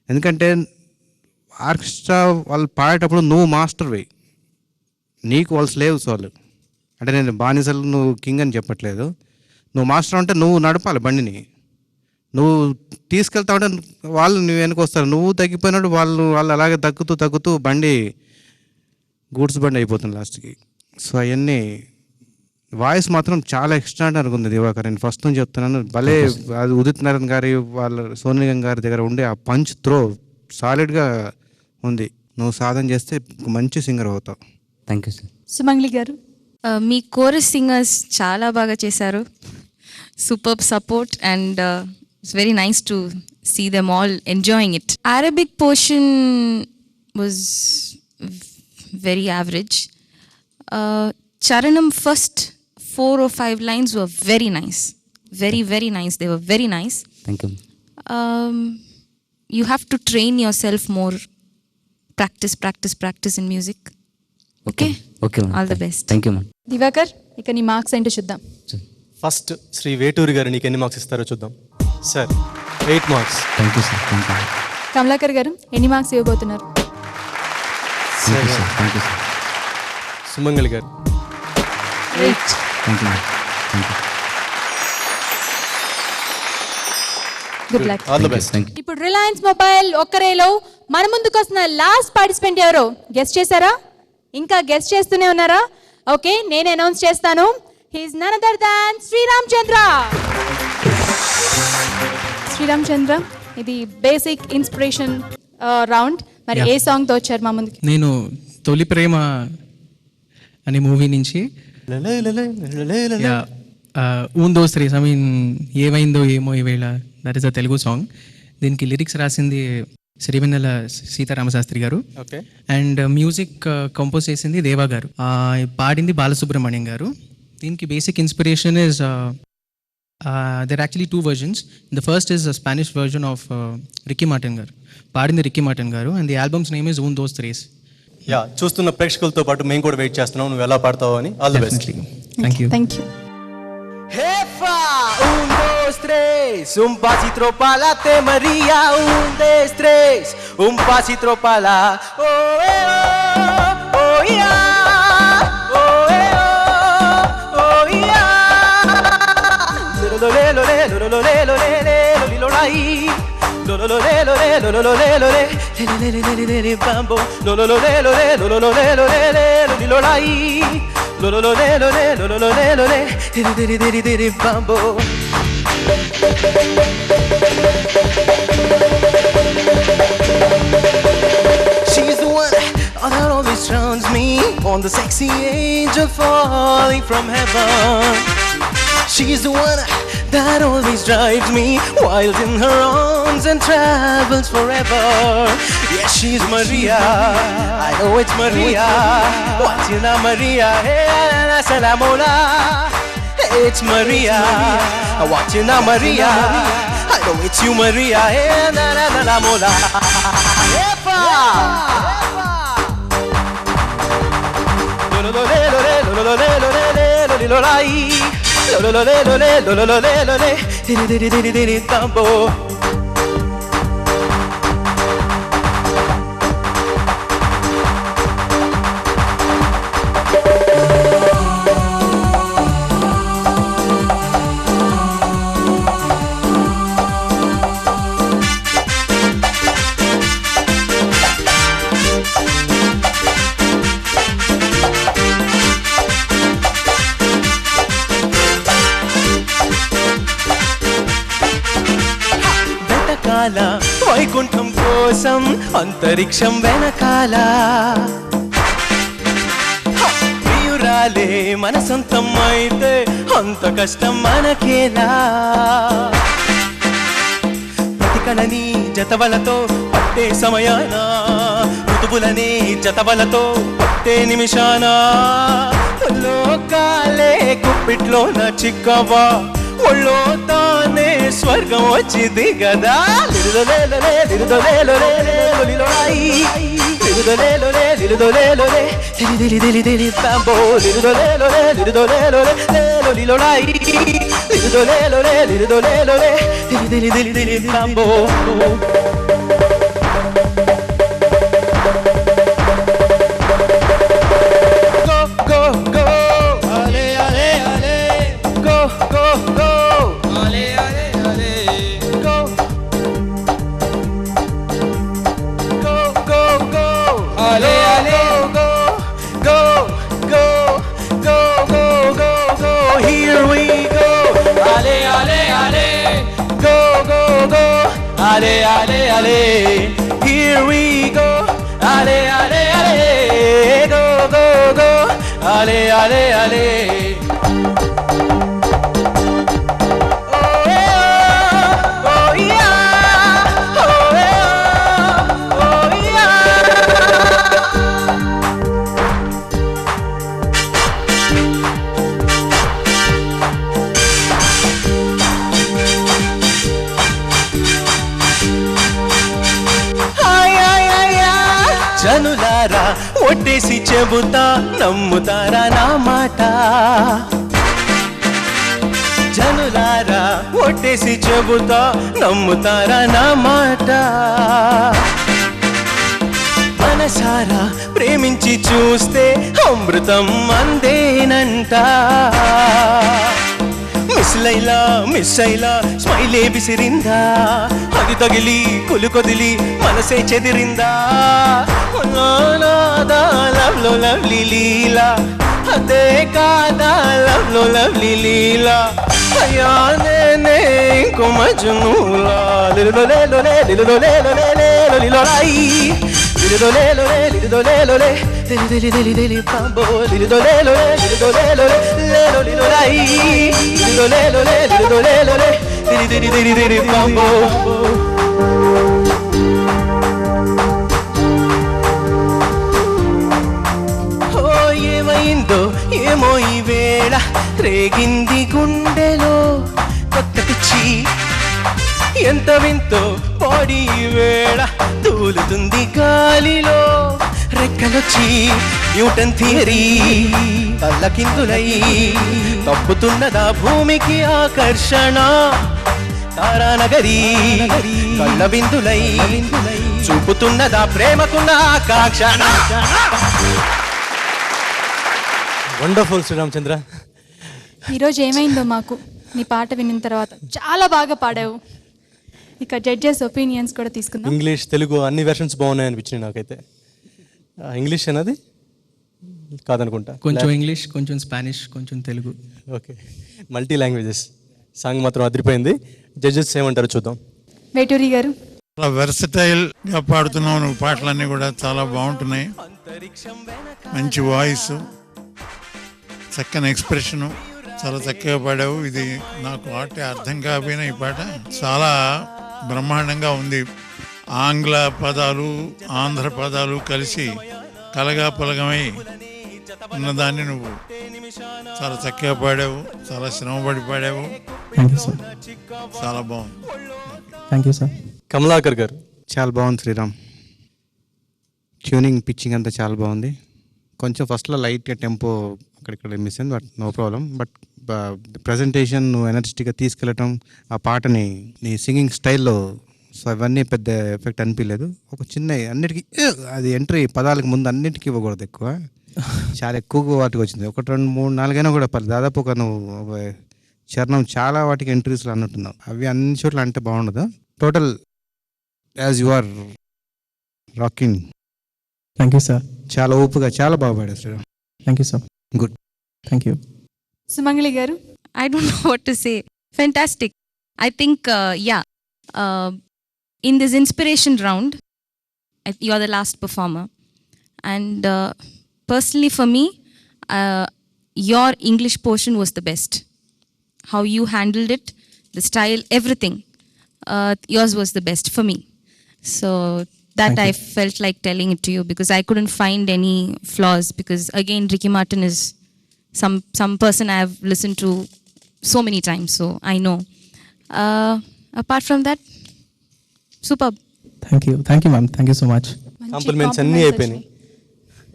ఎందుకంటే ఆర్కెస్ట్రా వాళ్ళు పాడేటప్పుడు నువ్వు మాస్టర్ వే, నీకు వాళ్ళు స్లేవ్స్ వాళ్ళు. అంటే నేను బానిసలు నువ్వు కింగ్ అని చెప్పట్లేదు. నువ్వు మాస్టర్ అంటే నువ్వు నడపాలి బండిని, నువ్వు తీసుకెళ్తా ఉంటే వాళ్ళు నువ్వు వెనక వస్తారు. నువ్వు తగ్గిపోయినట్టు వాళ్ళు అలాగే తగ్గుతూ బండి గూడ్స్ బండి అయిపోతుంది లాస్ట్కి. సో అవన్నీ వాయిస్ మాత్రం చాలా ఎక్స్ట్రాడినరీగా ఉంది దివాకర్. నేను ఫస్ట్ నుంచి చెప్తున్నాను, భలే అది ఉదిత్ నారాయణ గారి వాళ్ళ సోను నిగమ్ గారి దగ్గర ఉండే ఆ పంచ్ త్రో సాలిడ్గా ఉంది. నువ్వు సాధన చేస్తే మంచి సింగర్ అవుతావు. Thank you sir. సుమంగ్లి గారు. మీ కోరస్ సింగర్స్ చాలా బాగా చేశారు. Super support and it's very nice to see them all enjoying it. Arabic portion was very average. Charanam first 4 or 5 lines were very nice. Very nice. They were very nice. Thank you. You have to train yourself more. Practice in music. Okay? Okay, ma'am. All the best. Thank you, ma'am. Divakar, ఇక నీ marks ఏంటో చూద్దాం. First Shri Veturi గారు నీకు ఎన్ని marks ఇస్తారో చూద్దాం. Sir 8 marks. Thank you sir. Thank you. Kamalakar గారు ఎన్ని మార్క్స్ ఇవ్వబోతున్నారు? Thank you sir. Thank you sir. Sumangali గారు 8. Thank you ma'am. Thank you. Good luck. All the best. Thank you. ఇప్పుడు రిలయన్స్ మొబైల్ ఒక్కరేలో మన ముందుకు వస్తున్న లాస్ట్ పార్టిసిపెంట్ ఎవరో గెస్ట్ చేశారా? ఇంకా గెస్ట్ చేస్తూనే ఉన్నారా? ఓకే, నేను అనౌన్స్ చేస్తాను. He's none other than Sriram Chandra. Sriram Chandra, ఇది బేసిక్ ఇన్స్పిరేషన్ రౌండ్. మరి ఏ సాంగ్ తో వచ్చారు మా ముందుకి? నేను తొలి ప్రేమ అనే మూవీ నుంచి ఊన్ దోస్ రేస్, ఐ మీన్ ఏమైందో ఏమో ఈవేళ, that is a Telugu song. దీనికి లిరిక్స్ రాసింది సిరివెన్నెల సీతారామశాస్త్రి గారు. ఓకే. అండ్ మ్యూజిక్ కంపోజ్ చేసింది దేవా గారు, పాడింది బాలసుబ్రహ్మణ్యం గారు. దీనికి basic inspiration is there are actually 2 versions. The first is a Spanish version of Ricky Martin garu. పాడింది రిక్కీ మార్టిన్ గారు, and the album's name is Un Dos Tres. Yeah, చూస్తున్న ప్రేక్షకులతో పాటు మేము కూడా వెయిట్ చేస్తున్నాం నువ్వు ఎలా పాడతావు అని. All the best. Thank you. Thank you. Jefa, 1, 2, 3, un pasito pa'late María, 1, 2, 3, un pasito pa'la, oh, oh, oh, yeah, oh, oh, oh, yeah, lo le, lo le, lo lo le, lo le, lo li lo lai, lo lo le, lo le, lo lo le, lo le, le le bambo, lo le, lo le, lo le, lo lo le, lo le, lo li lo lai. Lo lo lo le lo le lo lo lo le lo le diri bambo. She's the one that always surrounds me on the sexy angel falling from heaven. She's the one that always drives me wild in her arms and travels forever. Yes, she's Maria, I know it's Maria. What's your name, Maria? Hey, salamola. It's Maria. What's your name, Maria? I know it's you, Maria. Hey, salamola. Epa! Lo lo le lo le lo lo le lo le lo li lo lai. Lo lo le lo le lo lo le lo le diri bambo. వెనకాల వైకుంఠం కోసం అంతరిక్షం వెనకాల ప్రియురాలే మన సొంతం అయితే అంత కష్టం మనకేలా ప్రతికలని జతవలతో పట్టే సమయాన ఋతువులని జతవలతో పట్టే నిమిషాన లోకాలే కుప్పిట్లోన చిక్కవా ఒళ్ళో తానే స్వర్గం వచ్చి దిగదా లిరుదొలేలొలే లిరుదొలేలొలే లొలిలొలాయి లిరుదొలేలొలే లిరుదొలేలొలే దిలి దిలి దిలి బాంబో లిరుదొలేలొలే లిరుదొలేలొలే లొలిలొలాయి లిరుదొలేలొలే లిరుదొలేలొలే దిలి దిలి దిలి బాంబో Ale, ale, ale, here we go. Ale, ale, ale, go, go, go. Ale, ale, ale. Oh, yeah, oh, yeah, oh, yeah, oh, yeah. జనులారా ఒట్టేసి చెబుతా నమ్ముతారా నా మాట జనులారా ఒట్టేసి చెబుతా నమ్ముతారా నా మాట మనసారా ప్రేమించి చూస్తే అమృతం అందేనంట మిస్ అయిలా స్మైలే విసిరిందా అది తగిలి కొలుకొదిలి మనసే చెదిరిందా లవ్లో లవ్లీ లీలా అదే కాదా లవ్లో లవ్లీ లీలా అయ్యా నేనే ఇంకో మజ్నూలా లిరుదొలేలొలే లిరుదొలేలొలే లొలిలొలాయి లిరుదొలేలొలే లిరుదొలేలొలే దిలి దిలి దిలి దిలి బాంబో లిరుదొలేలొలే లిరుదొలేలొలే లొలిలొలాయి లిరుదొలేలొలే లిరుదొలేలొలే దిలి దిలి దిలి దిలి బాంబో ఏమైందో ఏమో ఈ వేళ రేగింది గుండెలో కొత్త పిచ్చి ఎంత వింతో బాడీ ఈ వేళ తూలుతుంది గాలిలో రెక్కలొచ్చి న్యూటన్ థియరీ తల్లకిందులై తప్పుతున్నదా భూమికి ఆకర్షణ తారానగరి కళ్ళ విందులై చూపుతున్నదా ప్రేమకున్న ఆకాంక్షణ వండర్ఫుల్ శ్రీరామచంద్ర. ఈరోజు ఏమైందో మాకు నీ పాట విన్న తర్వాత చాలా బాగా పాడావు. ఇక జడ్జెస్ ఒపీనియన్స్ కూడా తీసుకుందాం. ఇంగ్లీష్ తెలుగు అన్ని వెర్షన్స్ బాగున్నాయి అనిపించినాయి నాకైతే. ఇంగ్లీష్ అన్నది కాదనుకుంటా, కొంచెం ఇంగ్లీష్, కొంచెం స్పానిష్, కొంచెం Telugu. Okay, multi languages. Song మాత్రం అదిరిపోయింది. జడ్జెస్ ఏమంటారో చూద్దాం. వేటూరి గారు, చాలా వెర్సటైల్గా పాడుతున్నావు నువ్వు. పాటలన్నీ కూడా చాలా బాగుంటున్నాయి. మంచి వాయిస్, చక్కని ఎక్స్ప్రెషను, చాలా చక్కగా పాడావు. ఇది నాకు ఆటే అర్థం కాకపోయినా ఈ పాట చాలా బ్రహ్మాండంగా ఉంది. ఆంగ్ల పదాలు ఆంధ్ర పదాలు కలిసి కలగా పొలగమై ఉన్నదాన్ని నువ్వు చాలా చక్కగా పాడావు. చాలా శ్రమపడి పాడావు. చాలా బాగుంది. Thank you sir. కమలాకర్ గారు, చాలా బాగుంది శ్రీరామ్. ట్యూనింగ్, పిచ్చింగ్ అంతా చాలా బాగుంది. కొంచెం ఫస్ట్లో లైట్గా టెంపో అక్కడిక్కడ మిస్ అయింది, but no problem. But presentation నువ్వు ఎనర్జెటిక్గా తీసుకెళ్ళటం, ఆ పాటని నీ సింగింగ్ స్టైల్లో, సో అవన్నీ పెద్ద ఎఫెక్ట్ అనిపించలేదు. ఒక చిన్న అన్నిటికీ అది ఎంట్రీ పదాలకు ముందు అన్నిటికీ ఇవ్వకూడదు ఎక్కువ, చాలా ఎక్కువగా వాటికి వచ్చింది. 1, 2, 3, 4 అయినా కూడా దాదాపు ఒక నువ్వు చరణం చాలా వాటికి ఎంట్రీస్లో అన్నట్టున్నావు. అవి అన్ని చోట్ల అంటే బాగుండదు. Total as you are rocking. Thank you sir. చాలా ఓపుగా చాలా బాగా పాడారు Sriram. Thank you sir. Good. Thank you. Sumangali గారు, I don't know what to say. Fantastic. I think, in this inspiration round, you're the last performer. And personally for me, your English portion was the best. How you handled it, the style, everything. Yours was the best for me. So that I felt like telling it to you because I couldn't find any flaws because again, Ricky Martin is some person I have listened to so many times, so I know. Apart from that, superb. Thank you, ma'am. Thank you so much. Compliments అన్నీ అయిపోయినాయి,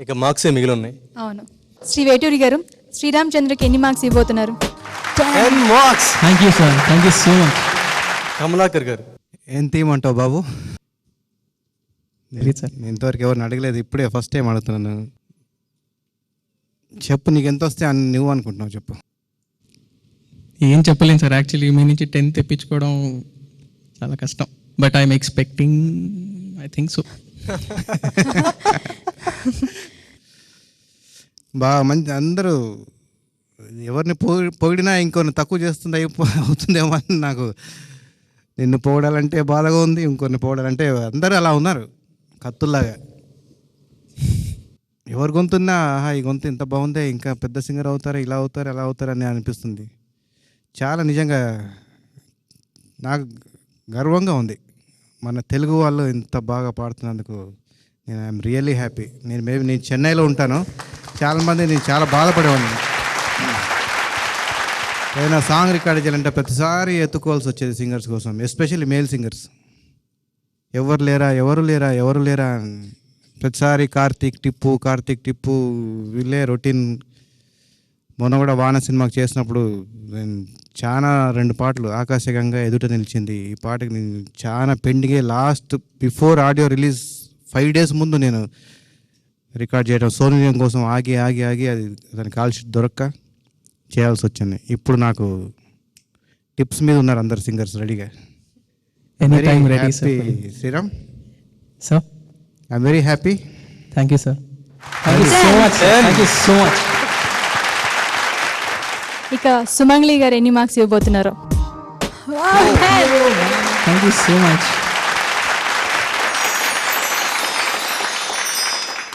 ఇక మార్క్సే మిగిలి ఉన్నాయి. అవును. శ్రీ వేటూరి గారు శ్రీరామచంద్రకి ఎన్ని marks ఇవ్వబోతున్నారు? 10 marks. Thank you, sir. Thank you so much. Kamalakar గారు ఏం తీయమంటావు బాబు? Great, sir. నేను ఇంతవరకు ఎవరిని అడగలేదు, ఇప్పుడే ఫస్ట్ టైం అడుగుతున్నాను. చెప్పు, నీకు ఎంత వస్తే అని నువ్వు అనుకుంటున్నావు చెప్పు. ఏం చెప్పలేను సార్, యాక్చువల్లీ మీ నుంచి 10 తెప్పించుకోవడం చాలా కష్టం. But I'm expecting, I think so. బాగా మంచి, అందరూ ఎవరిని పొగిడినా ఇంకొన్ని తక్కువ చేస్తుంది అవుతుందేమో అని నాకు. నిన్ను పొగడాలంటే బాధగా ఉంది, ఇంకొన్ని పొగడాలంటే అందరూ అలా ఉన్నారు కత్తుల్లాగా. ఎవరి గొంతున్నా ఈ గొంతు ఇంత బాగుందే, ఇంకా పెద్ద సింగర్ అవుతారా, ఇలా అవుతారు అలా అవుతారు అని అనిపిస్తుంది. చాలా నిజంగా నాకు గర్వంగా ఉంది మన తెలుగు వాళ్ళు ఇంత బాగా పాడుతున్నందుకు. నేను ఐఎమ్ రియల్లీ హ్యాపీ. నేను చెన్నైలో ఉంటాను, చాలామంది నేను చాలా బాధపడేవాడిని. ఏదైనా సాంగ్ రికార్డ్ చేయాలంటే ప్రతిసారి ఎత్తుకోవాల్సి వచ్చేది సింగర్స్ కోసం, ఎస్పెషల్లీ మేల్ సింగర్స్. ఎవరు లేరా ప్రతిసారి కార్తీక్ టిప్పు వీళ్ళే రొటీన్. మొన్న కూడా వాన సినిమాకి చేసినప్పుడు నేను చాలా 2 పాటలు ఆకాశగంగా ఎదుట నిలిచింది. ఈ పాటకి నేను చాలా పెండింగే, last before audio release 5 days ముందు నేను రికార్డ్ చేయడం సోనియం కోసం ఆగి అది దాని కాల్ షీట్ దొరక్క చేయాల్సి వచ్చింది. ఇప్పుడు నాకు టిప్స్ మీద ఉన్నారు అందరు సింగర్స్ రెడీగా. Sriram sir, I'm very happy. Thank you sir. Thank you so much. Thank you so much. ఇక సుమంగ్లీ గారు ఎన్ని మార్క్స్ ఇవ్వబోతున్నారు? Thank you so much.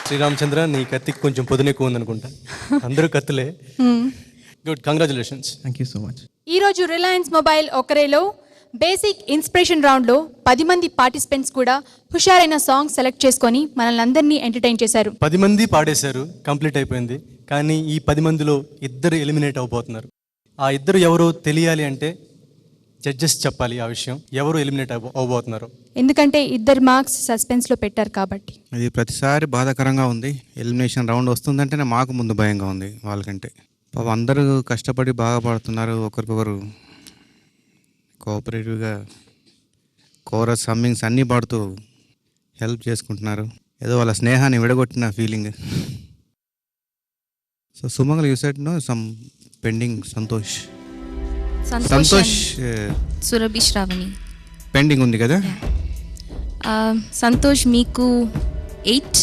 Sriramachandra, నీ కత్తికి కొంచెం పొదునెక్కువ ఉందనుకుంటా. అందరూ కత్తులే. Good, congratulations. Thank you so much. ఈరోజు రిలయన్స్ మొబైల్ ఒక్కరేలో బేసిక్ ఇన్స్పిరేషన్ రౌండ్లో 10 మంది పార్టిసిపెంట్స్ కూడా హుషారైన సాంగ్ సెలెక్ట్ చేసుకొని మనల్ని అందరినీ ఎంటర్టైన్ చేశారు. 10 మంది పాడేశారు, కంప్లీట్ అయిపోయింది. కానీ ఈ 10 మందిలో 2 ఎలిమినేట్ అవబోతున్నారు. ఆ 2 ఎవరో తెలియాలి అంటే జడ్జెస్ చెప్పాలి ఆ విషయం, ఎవరు ఎలిమినేట్ అవబోతున్నారు. ఎందుకంటే 2 మార్క్స్ సస్పెన్స్లో పెట్టారు కాబట్టి. ఇది ప్రతిసారి బాధాకరంగా ఉంది. ఎలిమినేషన్ రౌండ్ వస్తుందంటేనే మాకు ముందు భయంగా ఉంది వాళ్ళకంటే. పాపం అందరూ కష్టపడి బాగా పాడుతున్నారు, ఒకరికొకరు కోఆపరేటివ్గా కోరస్ హమ్మింగ్స్ అన్నీ పాడుతూ హెల్ప్ చేసుకుంటున్నారు. ఏదో వాళ్ళ స్నేహాన్ని విడగొట్టిన feeling. So Sumangal you said no some pending. Santosh Surabhi Sravani pending ఉంది కదా. సంతోష్ మీకు 8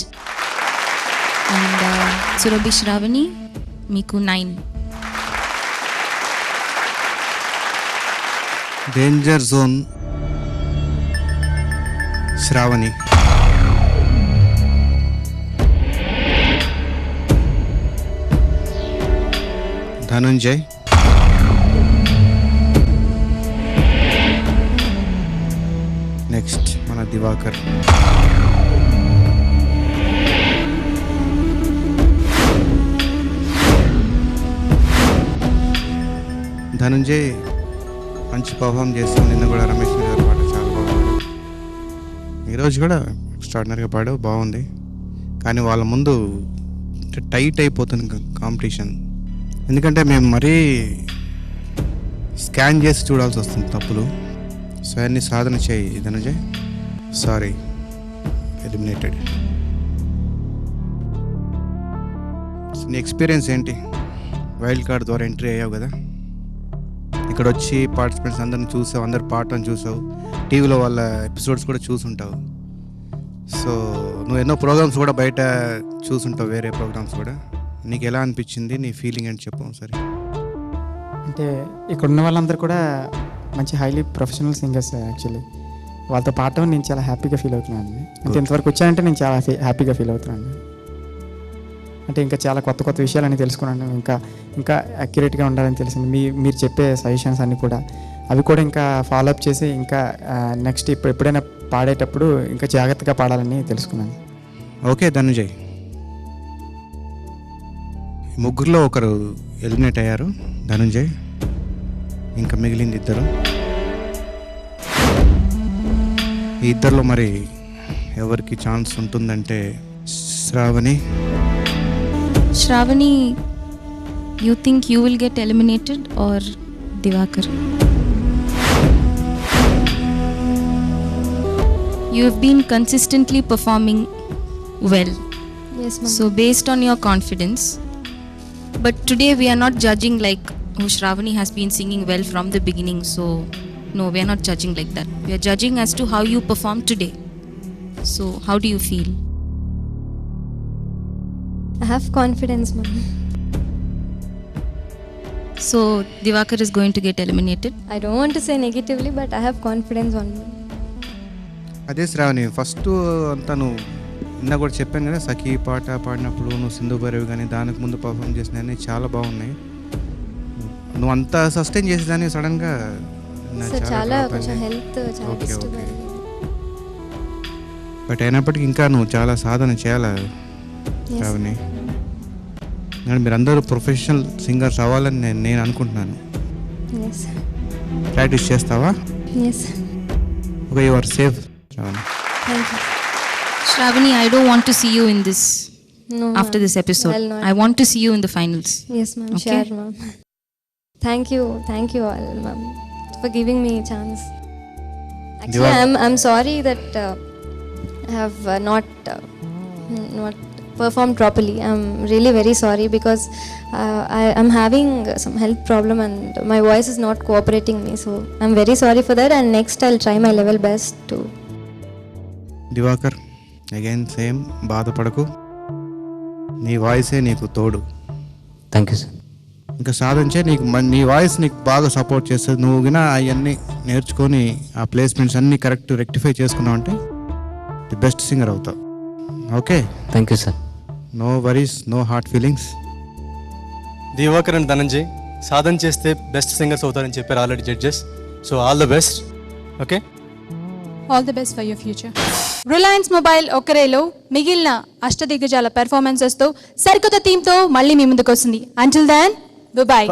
అండ్ సురభి శ్రావణి మీకు 9. Danger zone Shravani. Dhanunjay. Next మన దివాకర్. ధనుంజయ్ మంచి పర్ఫామ్ చేస్తాం. నిన్న కూడా రమేష్ గారు పాట చాలా బాగుంది. ఈరోజు కూడా ఎక్స్ట్రాడినరీగా పాడావు, బాగుంది. కానీ వాళ్ళ ముందు టైట్ అయిపోతుంది కాంపిటీషన్. ఎందుకంటే మేము మరీ స్కాన్ చేసి చూడాల్సి వస్తుంది తప్పులు. సో అన్ని సాధన చేయి ధనుంజయ్. Sorry, eliminated. నీ ఎక్స్పీరియన్స్ ఏంటి? వైల్డ్ కార్డ్ ద్వారా ఎంట్రీ అయ్యావు కదా, ఇక్కడ వచ్చి పార్టిసిపెంట్స్ అందరిని చూసావు, అందరు పాటను చూసావు, టీవీలో వాళ్ళ ఎపిసోడ్స్ కూడా చూసుంటావు. సో నువ్వు ఎన్నో ప్రోగ్రామ్స్ కూడా బయట చూసుంటావు, వేరే ప్రోగ్రామ్స్ కూడా. నీకు ఎలా అనిపించింది, నీ ఫీలింగ్ ఏంటి చెప్పు సరే. అంటే ఇక్కడ ఉన్న వాళ్ళందరూ కూడా మంచి హైలీ ప్రొఫెషనల్ సింగర్స్ యాక్చువల్లీ. వాళ్ళతో పాడటం నేను చాలా హ్యాపీగా ఫీల్ అవుతున్నాను. అంటే ఇంతవరకు వచ్చానంటే నేను చాలా హ్యాపీగా ఫీల్ అవుతున్నాను. అంటే ఇంకా చాలా కొత్త కొత్త విషయాలన్నీ తెలుసుకున్నాను. ఇంకా అక్యురేట్గా ఉండాలని తెలిసింది. మీరు చెప్పే సజెషన్స్ అన్నీ కూడా అవి కూడా ఇంకా ఫాలో అప్ చేసి ఇంకా నెక్స్ట్ ఎప్పుడైనా పాడేటప్పుడు ఇంకా జాగ్రత్తగా పాడాలని తెలుసుకున్నాను. ఓకే ధనుంజయ్, ముగ్గురులో ఒకరు ఎలిమినేట్ అయ్యారు, ధనుంజయ్. ఇంకా మిగిలింది ఇద్దరు. ఈ ఇద్దరిలో మరి ఎవరికి ఛాన్స్ ఉంటుందంటే Shravani, you think you will get eliminated or Divakar? You have been consistently performing well. Yes, ma'am. So based on your confidence, but today we are not judging like, oh, Shravani has been singing well from the beginning, so no, we are not judging like that. We are judging as to how you perform today. So how do you feel? I have confidence, ma'am. So Divakar is going to get eliminated? I don't want to say negatively, but I have confidence on me. అదే Shravani, first అంతా నువ్వు నిన్న కూడా చెప్పాను కదా, సఖీ పాట పాడినప్పుడు నువ్వు సింధు భైరవి కానీ దానికి ముందు పర్ఫామ్ చేసినవన్నీ చాలా బాగున్నాయి. నువ్వు అంత సస్టైన్ చేసేదాన్ని సడన్గా చాలా కొంచెం హెల్త్ చాలా డిస్టర్బ్ అయింది. బట్ అయినప్పటికీ ఇంకా నువ్వు చాలా సాధన చేయాలి శ్రావణి. మీరందరూ ప్రొఫెషనల్ సింగర్స్ అవ్వాలని నేను అనుకుంటున్నాను. ప్రాక్టీస్ చేస్తావా? Okay, you are safe Shravani. Shravani, I don't want to see you in this. No, after this episode. Well, not. I want to see you in the finals. Yes, ma'am. Okay? Sure, ma'am. Thank you all, ma'am, for giving me a chance. Actually, I'm sorry that I have not performed properly. I'm really very sorry because I'm having some health problem and my voice is not cooperating me. So I'm very sorry for that, and next I'll try my level best to. Divakar, again same, బాధపడకు, నీ వాయిసే నీకు తోడు. Thank you sir. ఇంకా సాధించే నీకు నీ voice నీకు బాగా సపోర్ట్ చేస్తుంది. నువ్వు గినా అవన్నీ నేర్చుకొని ఆ ప్లేస్మెంట్స్ అన్నీ కరెక్ట్ రెక్టిఫై చేసుకున్నావు అంటే ది బెస్ట్ సింగర్ అవుతావు. Okay, thank you sir. No worries, no heart feelings. Divakar and Dhananjay సాధన చేస్తే బెస్ట్ సింగర్స్ అవుతారని చెప్పారు already judges. So all the best. Okay, all the best for your future. Reliance mobile ఒక్కరేలో మిగిలిన అష్టదిగ్గజాల పెర్ఫార్మెన్సెస్తో సరికొత్త థీమ్తో మళ్ళీ మీ ముందుకు వస్తుంది. Until then, bye.